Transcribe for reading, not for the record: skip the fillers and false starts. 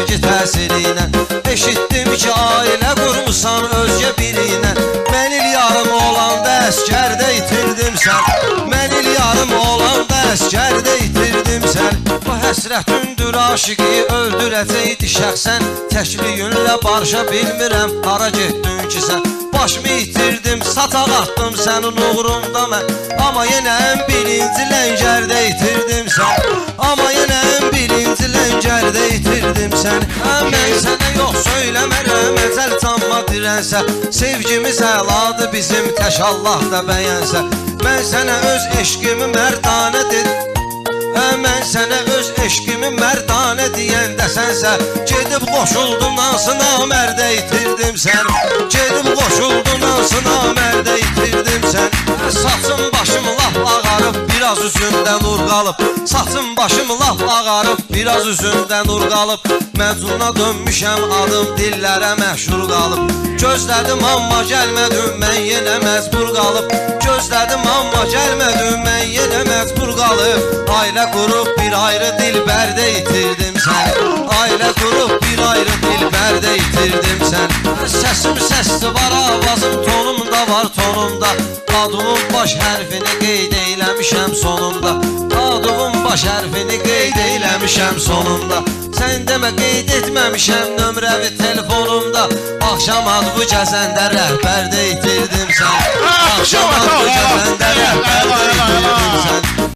sevgi təsirinə. Eşitdim ki ailə qurmusan özgə birinə. Mən il yarım olanda əskərdə itirdim sən. Mən il yarım olanda əskərdə itirdim sən. Bu həsrətindir aşıqı öldürəcəkdi şəxsən. Təkliyinlə barışa bilmirəm, hara getdin ki sən. Başımı itirdim, sataq atdım sənin uğrunda mən. Amma yenə ən birinci ləngərdə itirdim sən. Amma yenə ən birinci ləngərdə itirdim sən. Mən sənə yox söyləmərəm, əcəl canma dirənsə. Sevgimiz əladır bizim, tək Allah da bəyənsə. Mən sənə öz eşqimi mərdanə dedim. Mən sənə öz eşqimi mərdanə deyəndə sənsə gedib qoşuldun hansı namərdə itirdim sən. Gedib qoşuldun hansı namərdə itirdim sən. Saçım başım laf ağarıb, biraz üzündə nur qalıb. Saçım başım laf ağarıb, biraz üzündə nur qalıb. Məcnuna dönmüşəm, adım dillərə məşhur qalıb. Gözlədim amma gəlmədim, mən yenə məcbur qalıb. Gözlədim amma gəlmədim, mən yenə məcbur qalıb. Ailə qurub bir ayrı dilbərdə itirdim səni. Ailə qurub bir ayrı dilbərdə itirdim səni. Səsim səsdir var, avazım tonumda var tonumda. Adımın baş hərfini qeyd eyləmişəm sonunda. Adımın baş hərfini qeyd eyləmişəm sonunda. Sən demə qeyd etməmişəm nömrəvi telefonumda. Axşam adı gəzəndə rəhbərdə itirdim sən. Axşam adı gəzəndə rəhbərdə itirdim sən.